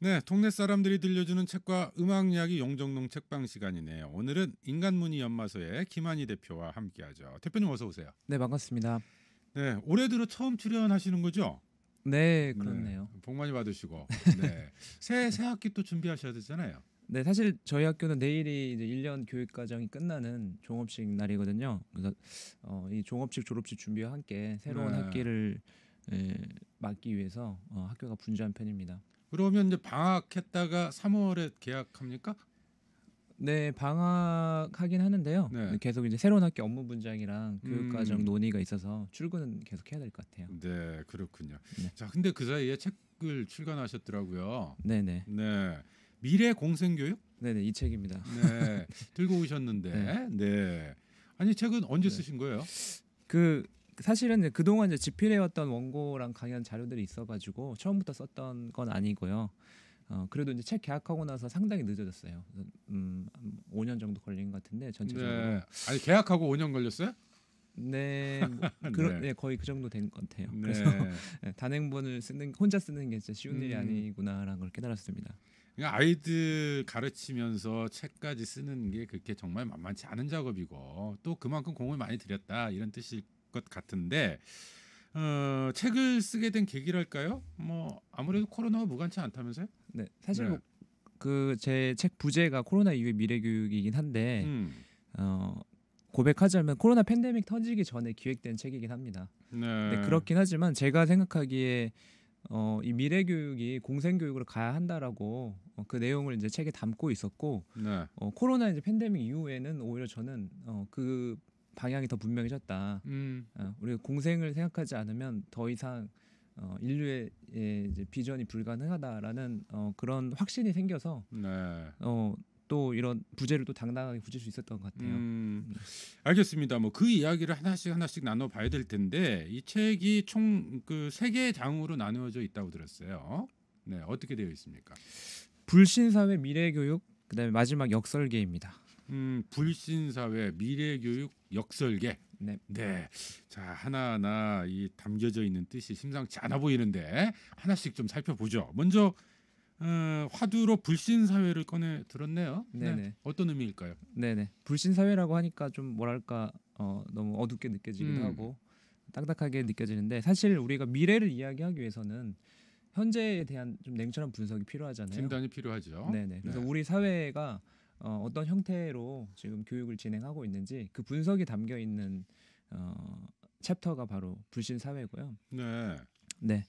네, 동네 사람들이 들려주는 책과 음악 이야기 용정농 책방 시간이네요. 오늘은 인간문의 연마소의 김한희 대표와 함께하죠. 대표님 어서 오세요. 네, 반갑습니다. 네, 올해 들어 처음 출연하시는 거죠? 네, 네, 그렇네요. 복 많이 받으시고. 네, 새 학기 또 준비하셔야 되잖아요. 네, 사실 저희 학교는 내일이 이제 1년 교육 과정이 끝나는 종업식 날이거든요. 그래서 이 종업식 졸업식 준비와 함께 새로운 네, 학기를 맞기 위해서 학교가 분주한 편입니다. 그러면 이제 방학했다가 3월에 개학합니까? 네, 방학하긴 하는데요. 네, 계속 이제 새로운 학기 업무 분장이랑 교육 과정 음, 논의가 있어서 출근은 계속 해야 될 것 같아요. 네, 그렇군요. 네, 자, 근데 그 사이에 책을 출간하셨더라고요. 네, 네, 네, 미래 공생교육? 네, 네, 이 책입니다. 네, 들고 네, 오셨는데, 네. 아니 책은 언제 네. 쓰신 거예요? 그 사실은 이제 그동안 이제 집필해왔던 원고랑 강연 자료들이 있어가지고 처음부터 썼던 건 아니고요. 그래도 이제 책 계약하고 나서 상당히 늦어졌어요. 그래서, 5년 정도 걸린 것 같은데 네, 전체적으로. 아니 계약하고 5년 걸렸어요? 네, 뭐, 네, 네, 거의 그 정도 된 것 같아요. 그래서 네. 단행본을 혼자 쓰는 게 진짜 쉬운 일이 음, 아니구나라는 걸 깨달았습니다. 그러니까 아이들 가르치면서 책까지 쓰는 게 그렇게 정말 만만치 않은 작업이고 또 그만큼 공을 많이 들였다 이런 뜻일 것 같은데 책을 쓰게 된 계기랄까요? 뭐 아무래도 코로나와 무관치 않다면서요? 네, 사실 네, 뭐 그 제 책 부제가 코로나 이후의 미래교육이긴 한데 음, 어, 고백하자면 코로나 팬데믹 터지기 전에 기획된 책이긴 합니다. 네, 네, 그렇긴 하지만 제가 생각하기에 이 미래 교육이 공생 교육으로 가야 한다라고 그 내용을 이제 책에 담고 있었고 네, 코로나 이제 팬데믹 이후에는 오히려 저는 그 방향이 더 분명해졌다. 우리가 공생을 생각하지 않으면 더 이상 인류의 이제 비전이 불가능하다라는 그런 확신이 생겨서 네. 또 이런 부제를 또 당당하게 붙일 수 있었던 것 같아요. 음, 알겠습니다. 뭐 그 이야기를 하나씩 나눠 봐야 될 텐데 이 책이 총 그 세 개의 장으로 나누어져 있다고 들었어요. 네, 어떻게 되어 있습니까? 불신사회 미래교육 그다음에 마지막 역설계입니다. 불신사회, 미래교육, 역설계. 네, 네, 자 하나하나 이 담겨져 있는 뜻이 심상치 않아 보이는데 하나씩 좀 살펴보죠. 먼저 화두로 불신사회를 꺼내 들었네요. 네, 네네, 어떤 의미일까요? 네네. 불신사회라고 하니까 좀 뭐랄까 너무 어둡게 느껴지기도 음, 하고 딱딱하게 느껴지는데 사실 우리가 미래를 이야기하기 위해서는 현재에 대한 좀 냉철한 분석이 필요하잖아요. 진단이 필요하죠. 네네. 그래서 네, 우리 사회가 어떤 형태로 지금 교육을 진행하고 있는지 그 분석이 담겨 있는 챕터가 바로 불신 사회고요. 네. 네.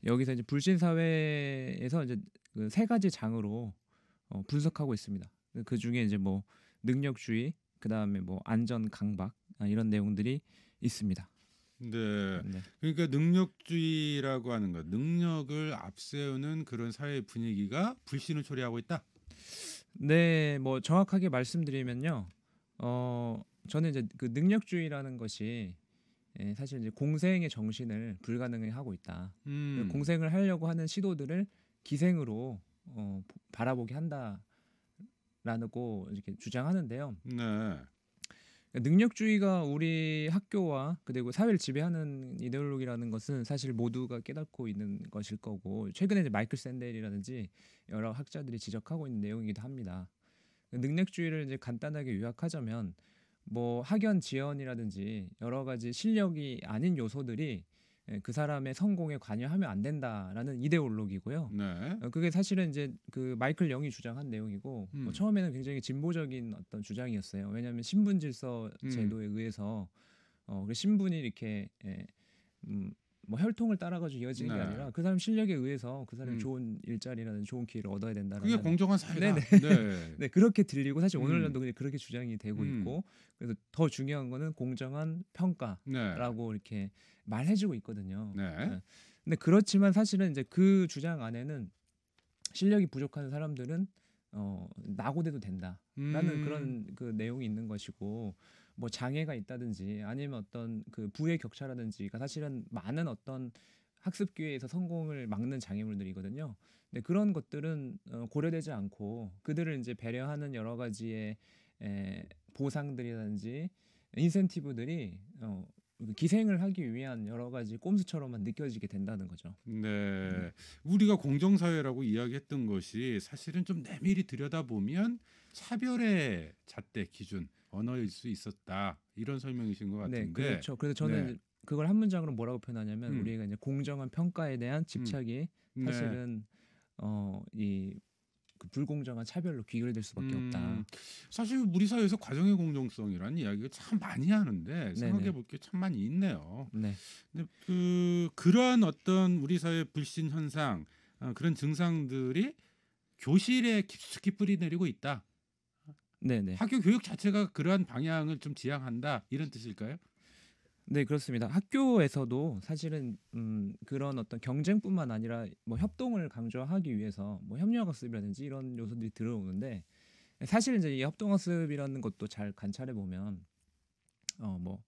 여기서 이제 불신 사회에서 이제 그 세 가지 장으로 분석하고 있습니다. 그 중에 이제 뭐 능력주의, 그 다음에 뭐 안전 강박 이런 내용들이 있습니다. 네. 네. 그러니까 능력주의라고 하는 것, 능력을 앞세우는 그런 사회 분위기가 불신을 초래하고 있다. 네, 뭐 정확하게 말씀드리면요. 저는 이제 그 능력주의라는 것이 사실 이제 공생의 정신을 불가능하게 하고 있다. 음, 공생을 하려고 하는 시도들을 기생으로 바라보게 한다라고 이렇게 주장하는데요. 네, 능력주의가 우리 학교와 그리고 사회를 지배하는 이데올로기라는 것은 사실 모두가 깨닫고 있는 것일 거고 최근에 이제 마이클 샌델이라든지 여러 학자들이 지적하고 있는 내용이기도 합니다. 능력주의를 이제 간단하게 요약하자면 뭐 학연 지연이라든지 여러 가지 실력이 아닌 요소들이 그 사람의 성공에 관여하면 안 된다라는 이데올로기고요. 네, 그게 사실은 이제 그 마이클 영이 주장한 내용이고 음, 처음에는 굉장히 진보적인 어떤 주장이었어요. 왜냐하면 신분 질서 음, 제도에 의해서 그 신분이 이렇게 음, 뭐 혈통을 따라가지고 이어지는 게 네, 아니라 그 사람 실력에 의해서 그 사람이 음. 좋은 일자리라는 좋은 기회를 얻어야 그게 된다라는 공정한 네네. 사회다. 네, 네, 그렇게 들리고 사실 음, 오늘날도 그렇게 주장이 되고 음, 있고 그래서 더 중요한 거는 공정한 네, 평가라고 이렇게 말해주고 있거든요. 네, 예. 근데 그렇지만 사실은 이제 그 주장 안에는 실력이 부족한 사람들은 낙오돼도 된다라는 음, 그런 그 내용이 있는 것이고 뭐 장애가 있다든지 아니면 어떤 그 부의 격차라든지가 사실은 많은 어떤 학습 기회에서 성공을 막는 장애물들이거든요. 근데 그런 것들은 고려되지 않고 그들을 이제 배려하는 여러 가지의 보상들이라든지 인센티브들이 기생을 하기 위한 여러 가지 꼼수처럼만 느껴지게 된다는 거죠. 네. 우리가 공정사회라고 이야기했던 것이 사실은 좀 내밀히 들여다보면 차별의 잣대 기준 언어일 수 있었다. 이런 설명이신 것 네, 같은데. 그렇죠. 그래서 저는 네. 이제 그걸 한 문장으로 뭐라고 표현하냐면 음. 우리가 이제 공정한 평가에 대한 집착이 네. 사실은 이 그 불공정한 차별로 귀결될 수밖에 없다. 사실 우리 사회에서 과정의 공정성이라는 이야기가 참 많이 하는데 생각해 네네. 볼 게 참 많이 있네요. 네, 근데 그러한 어떤 우리 사회 불신 현상, 그런 증상들이 교실에 깊숙이 뿌리 내리고 있다. 네네. 학교 교육 자체가 그러한 방향을 좀 지향한다 이런 뜻일까요? 네, 그렇습니다. 학교에서도 사실은 그런 어떤 경쟁뿐만 아니라 뭐 협동을 강조하기 위해서 뭐 협력학습이라든지 이런 요소들이 들어오는데 사실 이제 이 협동학습이라는 것도 잘 관찰해 보면 뭐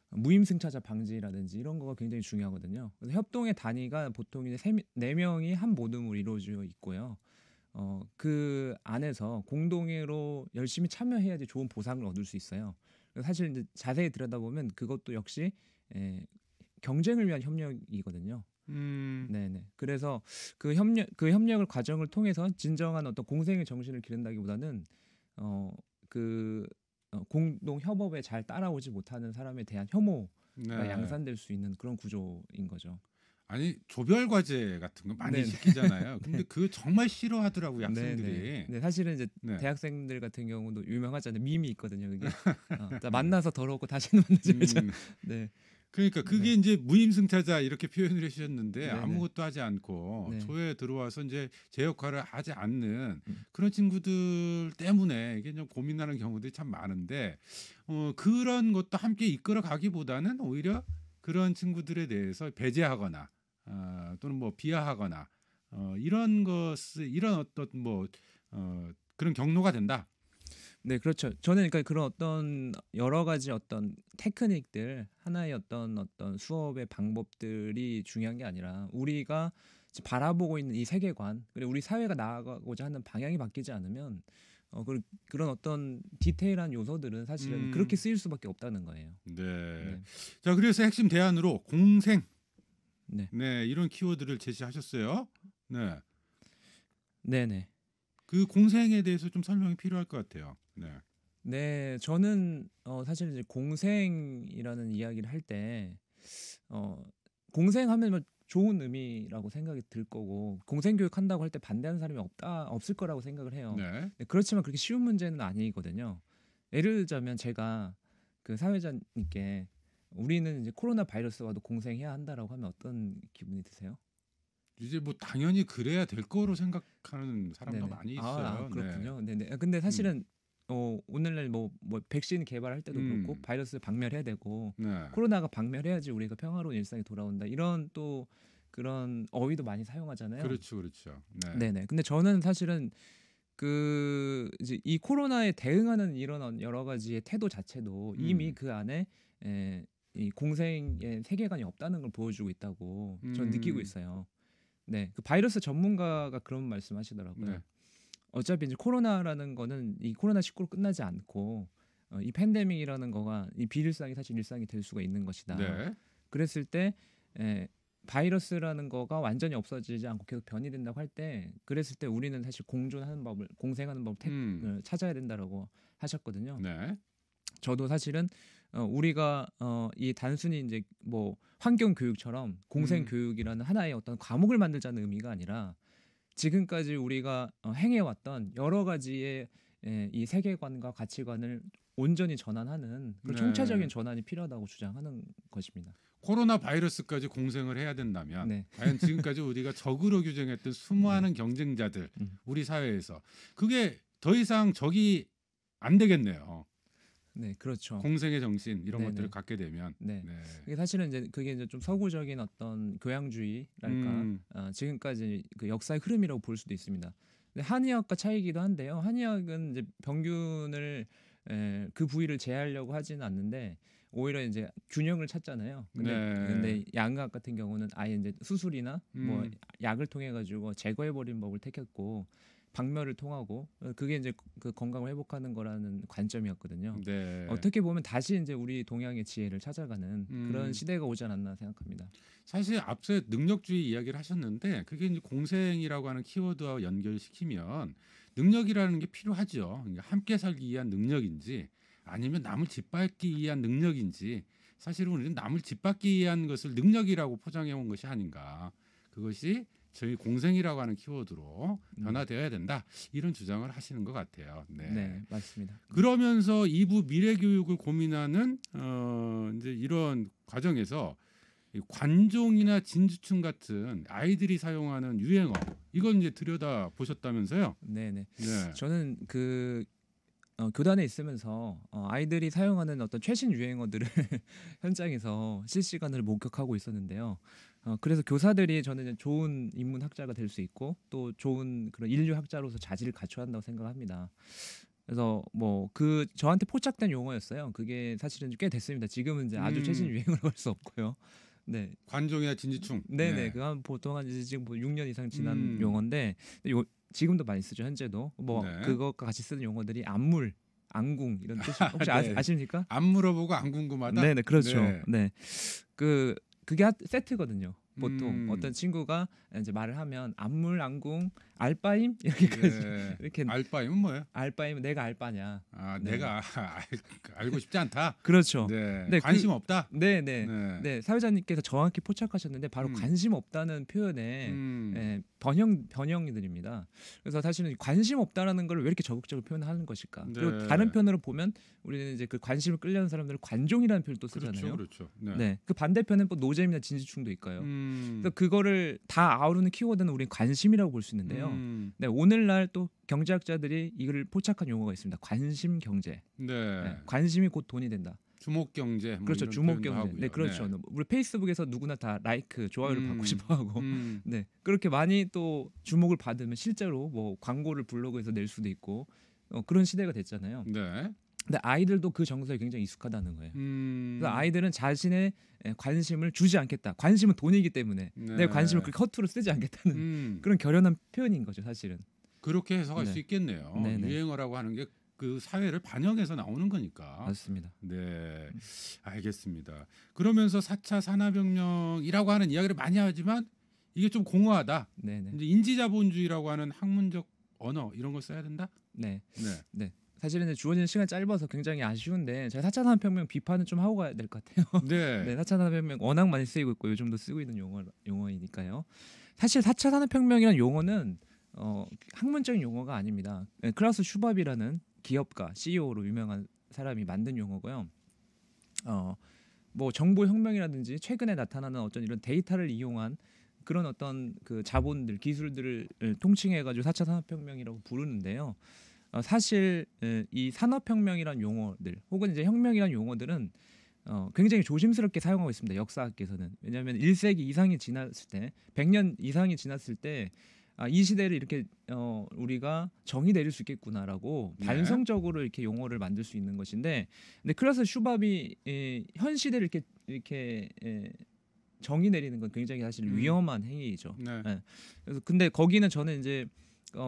무임승차자 방지라든지 이런 거가 굉장히 중요하거든요. 그래서 협동의 단위가 보통 이제 네 명이 한 모둠으로 이루어져 있고요. 그 안에서 공동으로 열심히 참여해야지 좋은 보상을 얻을 수 있어요. 그래서 사실 이제 자세히 들여다보면 그것도 역시 에, 경쟁을 위한 협력이거든요. 음, 네네. 그래서 그 협력을 과정을 통해서 진정한 어떤 공생의 정신을 기른다기보다는 어, 그 공동 협업에 잘 따라오지 못하는 사람에 대한 혐오가 네. 양산될 수 있는 그런 구조인 거죠. 아니 조별 과제 같은 거 많이 네네. 시키잖아요. 근데 그거 정말 싫어하더라고요 네네. 학생들이. 네, 사실은 이제 네. 대학생들 같은 경우도 유명하잖아요. 밈이 있거든요. 그게 자, 만나서 더럽고 다시는 만나지 말자. 음, 네, 그러니까 그게 네, 이제 무임승차자 이렇게 표현을 해주셨는데 네네. 아무것도 하지 않고 네, 조에 들어와서 이제 제 역할을 하지 않는 음, 그런 친구들 때문에 이게 좀 고민하는 경우들이 참 많은데 그런 것도 함께 이끌어 가기보다는 오히려 그런 친구들에 대해서 배제하거나 또는 뭐 비하하거나 이런 어떤 뭐 그런 경로가 된다. 네, 그렇죠. 저는 그러니까 그런 어떤 여러 가지 어떤 테크닉들 하나의 어떤 수업의 방법들이 중요한 게 아니라 우리가 지금 바라보고 있는 이 세계관 그리고 우리 사회가 나아가고자 하는 방향이 바뀌지 않으면 그런 어떤 디테일한 요소들은 사실은 그렇게 음, 쓰일 수밖에 없다는 거예요. 네. 네, 자, 그래서 핵심 대안으로 공생 네, 네, 이런 키워드를 제시하셨어요. 네. 네, 네. 그 공생에 대해서 좀 설명이 필요할 것 같아요. 네. 네, 저는 사실 이제 공생이라는 이야기를 할 때 공생하면 뭐 좋은 의미라고 생각이 들 거고 공생교육 한다고 할 때 반대하는 사람이 없을 거라고 생각을 해요. 네. 네, 그렇지만 그렇게 쉬운 문제는 아니거든요. 예를 들자면 제가 그 사회자님께 우리는 이제 코로나 바이러스와도 공생해야 한다라고 하면 어떤 기분이 드세요? 이제 뭐 당연히 그래야 될 거로 생각하는 사람도 네네. 많이 아, 있어요. 네. 그렇군요. 네네. 근데 음. 사실은 오늘날 뭐 백신 개발할 때도 그렇고 음. 바이러스 박멸해야 되고 네. 코로나가 박멸해야지 우리가 평화로운 일상이 돌아온다. 이런 또 그런 어휘도 많이 사용하잖아요. 그렇죠. 그렇죠. 네. 네네. 근데 저는 사실은 그 이제 이 코로나에 대응하는 이런 여러 가지의 태도 자체도 이미 음. 그 안에 이 공생의 세계관이 없다는 걸 보여주고 있다고 저는 느끼고 음. 있어요. 네, 그 바이러스 전문가가 그런 네. 말씀하시더라고요. 어차피 이제 코로나라는 거는 이 코로나 19로 끝나지 않고 이 팬데믹이라는 거가 이 비일상이 사실 일상이 될 수가 있는 것이다. 네. 그랬을 때 바이러스라는 거가 완전히 없어지지 않고 계속 변이된다고 할 때 그랬을 때 우리는 사실 공존하는 법을 공생하는 법을 음. 찾아야 된다라고 하셨거든요. 네. 저도 사실은 우리가 이 단순히 이제 뭐 환경 교육처럼 공생 음. 교육이라는 하나의 어떤 과목을 만들자는 의미가 아니라 지금까지 우리가 행해왔던 여러 가지의 이 세계관과 가치관을 온전히 전환하는 그 네. 총체적인 전환이 필요하다고 주장하는 것입니다. 코로나 바이러스까지 공생을 해야 된다면 네, 과연 지금까지 우리가 적으로 규정했던 네, 수많은 경쟁자들 음, 우리 사회에서 그게 더 이상 적이 안 되겠네요. 네, 그렇죠. 공생의 정신 이런 네, 것들을 네, 갖게 되면 네. 네. 이게 사실은 이제 그게 이제 좀 서구적인 어떤 교양주의랄까 음. 지금까지 그 역사의 흐름이라고 볼 수도 있습니다. 근데 한의학과 차이기도 한데요. 한의학은 이제 병균을 그 부위를 제하려고 하지는 않는데 오히려 이제 균형을 찾잖아요. 네. 근데 양의학 같은 경우는 아예 이제 수술이나 뭐 음. 약을 통해 가지고 제거해 버리는 법을 택했고 박멸을 통하고 그게 이제 그 건강을 회복하는 거라는 관점이었거든요. 네. 어떻게 보면 다시 이제 우리 동양의 지혜를 찾아가는 그런 음. 시대가 오지 않았나 생각합니다. 사실 앞서 능력주의 이야기를 하셨는데 그게 이제 공생이라고 하는 키워드와 연결시키면 능력이라는 게 필요하죠. 그러니까 함께 살기 위한 능력인지 아니면 남을 짓밟기 위한 능력인지 사실은 우리는 남을 짓밟기 위한 것을 능력이라고 포장해 온 것이 아닌가. 그것이 저희 공생이라고 하는 키워드로 변화되어야 된다. 이런 주장을 하시는 것 같아요. 네. 네, 맞습니다. 그러면서 2부 미래 교육을 고민하는 이제 이런 과정에서 이 관종이나 진주충 같은 아이들이 사용하는 유행어 이걸 이제 들여다 보셨다면서요? 네, 네. 네. 저는 그 교단에 있으면서 아이들이 사용하는 어떤 최신 유행어들을 현장에서 실시간으로 목격하고 있었는데요. 그래서 교사들이 저는 이제 좋은 인문학자가 될 수 있고 또 좋은 그런 인류학자로서 자질을 갖춰야 한다고 생각합니다. 그래서 뭐 그 저한테 포착된 용어였어요. 그게 사실은 꽤 됐습니다. 지금은 이제 아주 최신 유행어라고 할 수 없고요. 네, 관종이나 진주충. 네네. 네. 그한 보통 한 이제 지금 뭐 6년 이상 지난 음. 용어인데 지금도 많이 쓰죠. 현재도 뭐 네. 그것과 같이 쓰는 용어들이 안물, 안궁 이런 뜻이 혹시 네. 아십니까? 안 물어보고 안 궁금하다. 네네, 그렇죠. 네. 네, 그게 세트거든요. 보통 어떤 친구가 이제 말을 하면 안물, 안궁, 알바임 이렇게까지 네. 이렇게 알바임은 뭐예요? 알바임은 내가 알바냐. 아, 네. 내가 알고 싶지 않다. 그렇죠. 네. 네, 관심 없다. 네네. 네. 네, 사회자님께서 정확히 포착하셨는데 바로 관심 없다는 표현에 변형이들입니다. 그래서 사실은 관심 없다라는 걸 왜 이렇게 적극적으로 표현하는 것일까? 네. 그리고 다른 편으로 보면 우리는 이제 그 관심을 끌려는 사람들을 관종이라는 표현을 또 쓰잖아요. 그렇죠. 네. 네, 그 반대편은 뭐 노잼이나 진주충도 있고요. 그래서 그거를 다 아우르는 키워드는 우리 관심이라고 볼 수 있는데요. 네, 오늘날 또 경제학자들이 이걸 포착한 용어가 있습니다. 관심 경제. 네. 네, 관심이 곧 돈이 된다. 주목 경제. 뭐 그렇죠. 이런 주목 표현도 경제. 하고요. 네, 그렇죠. 네. 우리 페이스북에서 누구나 다 라이크, 좋아요를 받고 싶어하고, 음. 네, 그렇게 많이 또 주목을 받으면 실제로 뭐 광고를 블로그에서 낼 수도 있고 그런 시대가 됐잖아요. 네. 근데 아이들도 그 정서에 굉장히 익숙하다는 거예요. 그래서 아이들은 자신의 관심을 주지 않겠다. 관심은 돈이기 때문에 네. 내 관심을 그 허투루 쓰지 않겠다는 그런 결연한 표현인 거죠, 사실은. 그렇게 해석할 네. 수 있겠네요. 네네. 유행어라고 하는 게 그 사회를 반영해서 나오는 거니까. 맞습니다. 네, 알겠습니다. 그러면서 4차 산업혁명이라고 하는 이야기를 많이 하지만 이게 좀 공허하다. 네네. 이제 인지자본주의라고 하는 학문적 언어 이런 걸 써야 된다. 네. 네. 네. 사실은 이제 주어진 시간 짧아서 굉장히 아쉬운데 제가 4차 산업혁명 비판은 좀 하고 가야 될 것 같아요. 네. 네, 4차 산업혁명 워낙 많이 쓰이고 있고 요즘도 쓰고 있는 용어이니까요. 사실 4차 산업혁명이라는 용어는 학문적인 용어가 아닙니다. 클라우스 슈밥이라는 기업가 CEO로 유명한 사람이 만든 용어고요. 뭐 정보혁명이라든지 최근에 나타나는 어떤 이런 데이터를 이용한 그런 어떤 그 자본들, 기술들을 통칭해가지고 4차 산업혁명이라고 부르는데요. 사실 이 산업혁명이란 용어들 혹은 이제 혁명이란 용어들은 굉장히 조심스럽게 사용하고 있습니다. 역사학계에서는. 왜냐하면 1세기 이상이 지났을 때 100년 이상이 지났을 때 이 시대를 이렇게 우리가 정의 내릴 수 있겠구나라고 네. 반성적으로 이렇게 용어를 만들 수 있는 것인데, 근데 클라우스 슈밥이 현 시대를 이렇게 정의 내리는 건 굉장히 사실 위험한 행위이죠. 네. 네. 그래서 근데 거기는 저는 이제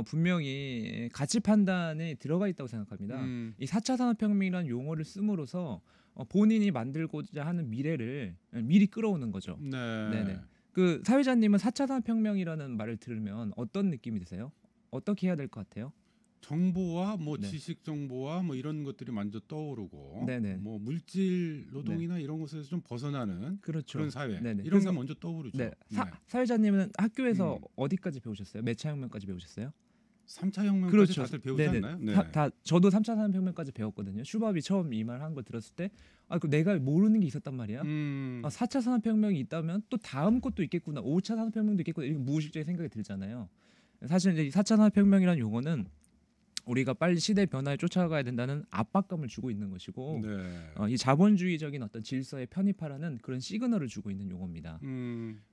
분명히 가치 판단에 들어가 있다고 생각합니다. 이 4차 산업혁명이라는 용어를 씀으로써 본인이 만들고자 하는 미래를 미리 끌어오는 거죠. 네. 네네. 그 사회자님은 4차 산업혁명이라는 말을 들으면 어떤 느낌이 드세요? 어떻게 해야 될 것 같아요? 정보와 뭐 네. 지식 정보와 뭐 이런 것들이 먼저 떠오르고 네네. 뭐 물질 노동이나 이런 것에서 좀 벗어나는 그렇죠. 그런 사회 네네. 이런 게 그래서- 먼저 떠오르죠. 네. 네. 사회자님은 학교에서 어디까지 배우셨어요? 몇 차 혁명까지 배우셨어요? 3차 혁명까지 그렇죠. 다들 배우지 네네. 않나요? 네. 다 저도 3차 산업혁명까지 배웠거든요. 슈밥이 처음 이 말 한 거 들었을 때 그 내가 모르는 게 있었단 말이야. 4차 산업혁명이 있다면 또 다음 것도 있겠구나. 5차 산업혁명도 있겠구나. 이렇게 무의식적인 생각이 들잖아요. 사실 이제 4차 산업혁명이라는 용어는 우리가 빨리 시대 변화에 쫓아가야 된다는 압박감을 주고 있는 것이고 네. 이 자본주의적인 어떤 질서에 편입하라는 그런 시그널을 주고 있는 용어입니다.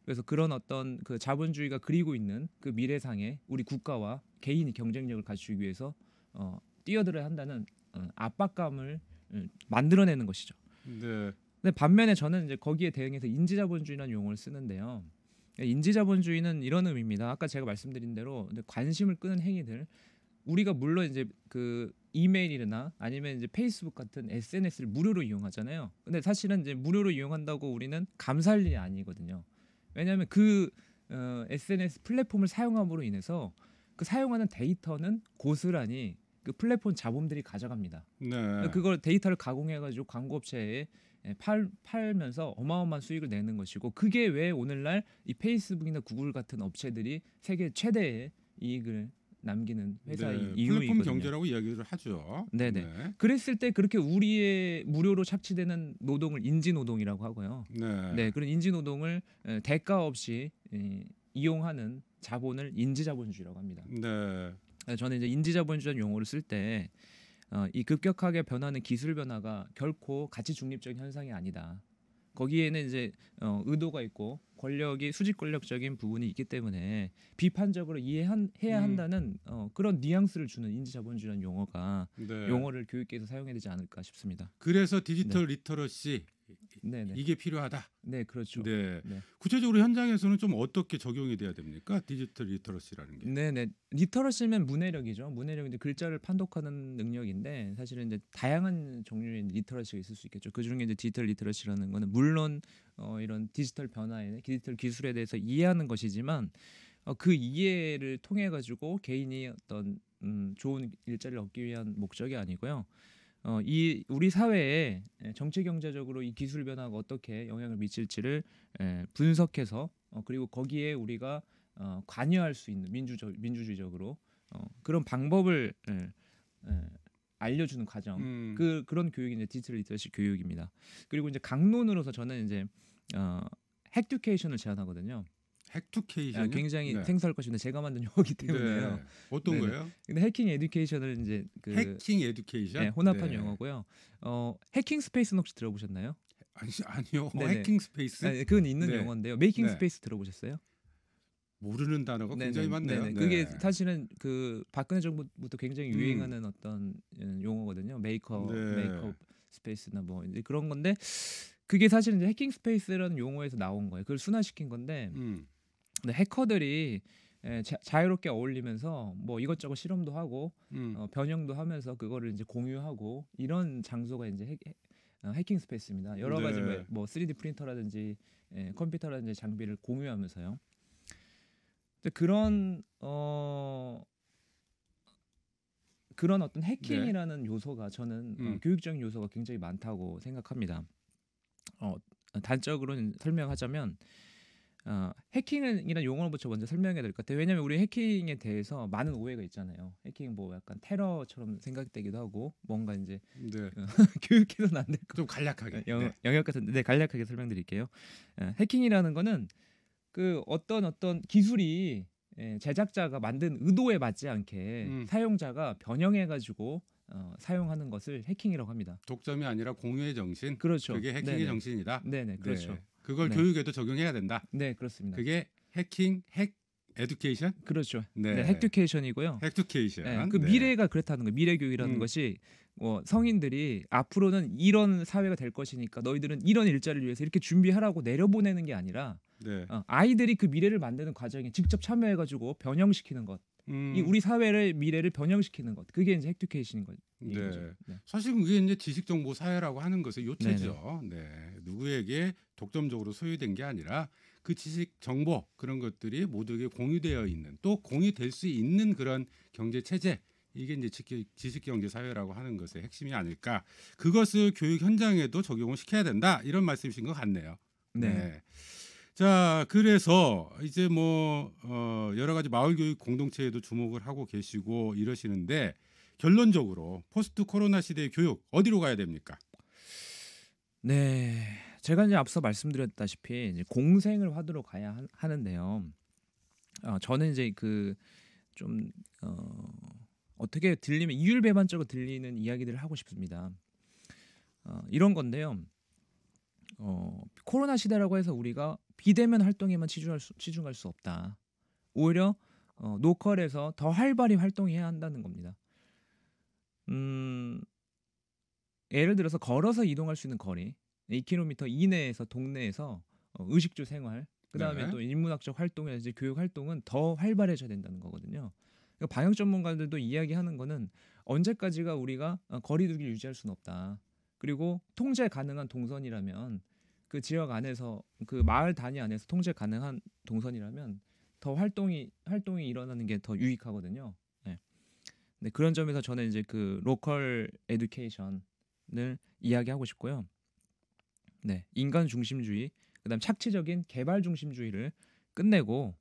그래서 그런 어떤 그 자본주의가 그리고 있는 그 미래상에 우리 국가와 개인이 경쟁력을 갖추기 위해서 뛰어들어야 한다는 압박감을 만들어내는 것이죠. 네. 근데 반면에 저는 이제 거기에 대응해서 인지자본주의라는 용어를 쓰는데요. 인지자본주의는 이런 의미입니다. 아까 제가 말씀드린 대로 관심을 끄는 행위들, 우리가 물론 이제 그 이메일이나 아니면 이제 페이스북 같은 SNS를 무료로 이용하잖아요. 근데 사실은 이제 무료로 이용한다고 우리는 감사할 일이 아니거든요. 왜냐하면 그 SNS 플랫폼을 사용함으로 인해서 그 사용하는 데이터는 고스란히 그 플랫폼 자본들이 가져갑니다. 네. 그걸 데이터를 가공해가지고 광고업체에 팔면서 어마어마한 수익을 내는 것이고, 그게 왜 오늘날 이 페이스북이나 구글 같은 업체들이 세계 최대의 이익을 남기는 회사의 네. 이유이거든요. 플랫폼 경제라고 이야기를 하죠. 네네. 네. 그랬을 때 그렇게 우리의 무료로 착취되는 노동을 인지노동이라고 하고요. 네. 네, 그런 인지노동을 대가 없이 이용하는 자본을 인지자본주의라고 합니다. 네. 저는 이제 인지자본주의 용어를 쓸 때 이 급격하게 변하는 기술 변화가 결코 가치 중립적인 현상이 아니다. 거기에는 이제 의도가 있고 권력이 수직 권력적인 부분이 있기 때문에 비판적으로 이해해야 한다는 그런 뉘앙스를 주는 인지자본주의라는 네. 용어를 교육계에서 사용해야 되지 않을까 싶습니다. 그래서 디지털 리터러시 네네. 이게 필요하다. 네, 그렇죠. 네. 네. 구체적으로 현장에서는 좀 어떻게 적용이 돼야 됩니까? 디지털 리터러시라는 게. 네네. 리터러시면 문해력이죠. 문해력인데 글자를 판독하는 능력인데, 사실은 이제 다양한 종류의 리터러시가 있을 수 있겠죠. 그 중에 이제 디지털 리터러시라는 거는 물론 이런 디지털 변화에, 디지털 기술에 대해서 이해하는 것이지만 그 이해를 통해 가지고 개인이 어떤 좋은 일자리를 얻기 위한 목적이 아니고요. 이 우리 사회에 정치 경제적으로 이 기술 변화가 어떻게 영향을 미칠지를 분석해서 그리고 거기에 우리가 관여할 수 있는 민주주의적으로 그런 방법을 알려주는 과정, 그런 교육이 이제 디지털 리터러시 교육입니다. 그리고 이제 강론으로서 저는 이제 핵듀케이션을 제안하거든요. 핵투케이션 굉장히 네. 생소할 것인데 제가 만든 용어기 때문에요. 네. 어떤 네네. 거예요? 근데 해킹 에듀케이션을 이제 해킹 에듀케이션? 혼합한 네. 용어고요. 해킹 스페이스는 혹시 들어보셨나요? 아니요. 네네. 해킹 스페이스? 그건 있는 네. 용어인데요. 메이킹 네. 스페이스 들어보셨어요? 모르는 단어가 굉장히 많네요. 네네. 네. 그게 사실은 그 박근혜 정부부터 굉장히 유행하는 어떤 용어거든요. 네. 메이크업 스페이스나 뭐 이제 그런 건데, 그게 사실은 이제 해킹 스페이스라는 용어에서 나온 거예요. 그걸 순화시킨 건데, 근데 해커들이 자유롭게 어울리면서 뭐 이것저것 실험도 하고 변형도 하면서 그거를 이제 공유하고 이런 장소가 이제 해킹 스페이스입니다. 여러 가지 네. 뭐 3D 프린터라든지 컴퓨터라든지 장비를 공유하면서요. 그런 어떤 해킹이라는 요소가 저는 교육적인 요소가 굉장히 많다고 생각합니다. 단적으로 설명하자면 해킹이라는 용어부터 먼저 설명해야 될 것 같아요. 왜냐하면 우리 해킹에 대해서 많은 오해가 있잖아요. 해킹 뭐 약간 테러처럼 생각되기도 하고 뭔가 이제 네. 교육해서는 안 될 것. 좀 간략하게. 영역 같은데 간략하게 설명드릴게요. 해킹이라는 거는 그 어떤 기술이 제작자가 만든 의도에 맞지 않게 사용자가 변형해가지고 사용하는 것을 해킹이라고 합니다. 독점이 아니라 공유의 정신. 그렇죠. 그게 해킹의 네네. 정신이다. 네네, 그렇죠. 네. 그걸 네. 교육에도 적용해야 된다. 네, 그렇습니다. 그게 핵 에듀케이션? 그렇죠. 네. 네, 핵듀케이션이고요. 핵투케이션. 네, 그 네. 미래가 그렇다는 거예요. 미래 교육이라는 것이 성인들이 앞으로는 이런 사회가 될 것이니까 너희들은 이런 일자리를 위해서 이렇게 준비하라고 내려보내는 게 아니라 네. 아이들이 그 미래를 만드는 과정에 직접 참여해가지고 변형시키는 것, 이 우리 사회의 미래를 변형시키는 것, 그게 이제 핵듀케이션인 거죠. 네. 사실 그게 이제 지식정보 사회라고 하는 것의 요체죠. 네. 누구에게 독점적으로 소유된 게 아니라 그 지식 정보 그런 것들이 모두에게 공유되어 있는, 또 공유될 수 있는 그런 경제 체제, 이게 이제 지식경제 사회라고 하는 것의 핵심이 아닐까. 그것을 교육 현장에도 적용을 시켜야 된다, 이런 말씀이신 것 같네요. 네. 자, 그래서 이제 뭐 여러 가지 마을 교육 공동체에도 주목을 하고 계시고 이러시는데, 결론적으로 포스트 코로나 시대의 교육 어디로 가야 됩니까? 네, 제가 이제 앞서 말씀드렸다시피 이제 공생을 화두로 가야 하는데요. 저는 이제 그 좀 어떻게 들리면 이율배반적으로 들리는 이야기들을 하고 싶습니다. 이런 건데요. 코로나 시대라고 해서 우리가 비대면 활동에만 치중할 수 없다. 오히려 노컬에서 더 활발히 활동해야 한다는 겁니다. 예를 들어서 걸어서 이동할 수 있는 거리, 2km 이내에서 동네에서 의식주 생활, 그다음에 네. 또 인문학적 활동이라든지 교육 활동은 더 활발해져야 된다는 거거든요. 그러니까 방역 전문가들도 이야기하는 거는 언제까지가 우리가 거리두기를 유지할 수는 없다. 그리고 통제 가능한 동선이라면 그 지역 안에서 그 마을 단위 안에서 통제 가능한 동선이라면 더 활동이 일어나는 게 더 유익하거든요. 네. 네, 그런 점에서 저는 이제 그 로컬 에듀케이션을 이야기하고 싶고요. 네, 인간 중심주의, 그다음 착취적인 개발 중심주의를 끝내고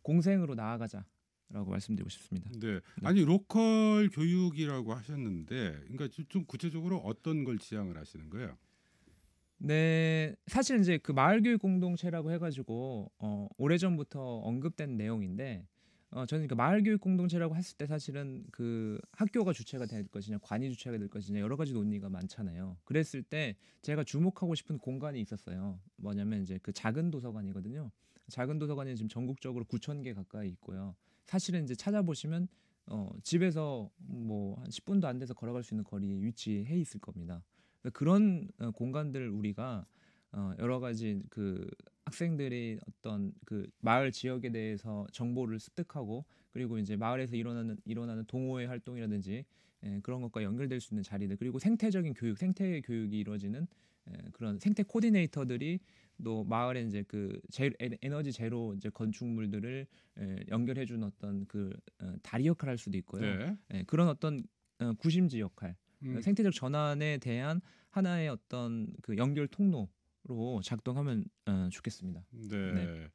공생으로 나아가자라고 말씀드리고 싶습니다. 네. 네. 아니 로컬 교육이라고 하셨는데, 그러니까 좀 구체적으로 어떤 걸 지향을 하시는 거예요? 네, 사실 이제 그 마을 교육 공동체라고 해가지고 오래전부터 언급된 내용인데 저는 그 마을 교육 공동체라고 했을 때 사실은 그 학교가 주체가 될 것이냐, 관이 주체가 될 것이냐 여러 가지 논의가 많잖아요. 그랬을 때 제가 주목하고 싶은 공간이 있었어요. 뭐냐면 이제 그 작은 도서관이거든요. 작은 도서관이 지금 전국적으로 9천 개 가까이 있고요. 사실은 이제 찾아보시면 집에서 뭐 한 10분도 안 돼서 걸어갈 수 있는 거리에 위치해 있을 겁니다. 그런 공간들을 우리가 여러 가지 그 학생들이 어떤 그 마을 지역에 대해서 정보를 습득하고 그리고 이제 마을에서 일어나는 동호회 활동이라든지 그런 것과 연결될 수 있는 자리들, 그리고 생태적인 교육, 생태 교육이 이루어지는 그런 생태 코디네이터들이 또 마을에 이제 그 에너지 제로 이제 건축물들을 연결해 준 어떤 그 다리 역할을 할 수도 있고요. 네. 그런 어떤 구심지 역할, 음, 생태적 전환에 대한 하나의 어떤 그 연결 통로로 작동하면 좋겠습니다. 네, 네.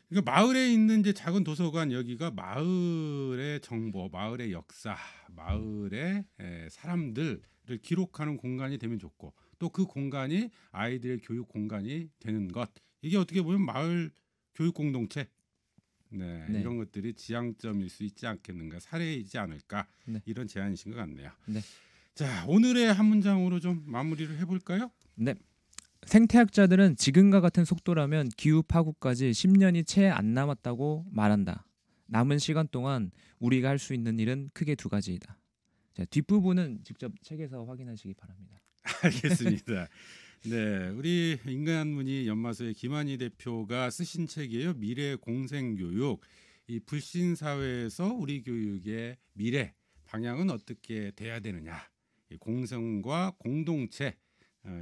그러니까 마을에 있는 이제 작은 도서관, 여기가 마을의 정보, 마을의 역사, 마을의 사람들을 기록하는 공간이 되면 좋고, 또 그 공간이 아이들의 교육 공간이 되는 것, 이게 어떻게 보면 마을 교육 공동체, 네, 네, 이런 것들이 지향점일 수 있지 않겠는가, 사례이지 않을까, 네, 이런 제안이신 것 같네요. 네, 자, 오늘의 한 문장으로 좀 마무리를 해볼까요? 네. 생태학자들은 지금과 같은 속도라면 기후 파국까지 10년이 채 안 남았다고 말한다. 남은 시간 동안 우리가 할 수 있는 일은 크게 두 가지이다. 자, 뒷부분은 직접 책에서 확인하시기 바랍니다. 알겠습니다. 네, 우리 인간문희 연마소의 김한희 대표가 쓰신 책이에요. 미래 공생교육. 이 불신 사회에서 우리 교육의 미래 방향은 어떻게 돼야 되느냐. 이 공생과 공동체,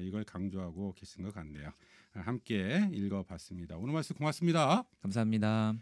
이걸 강조하고 계신 것 같네요. 함께 읽어봤습니다. 오늘 말씀 고맙습니다. 감사합니다.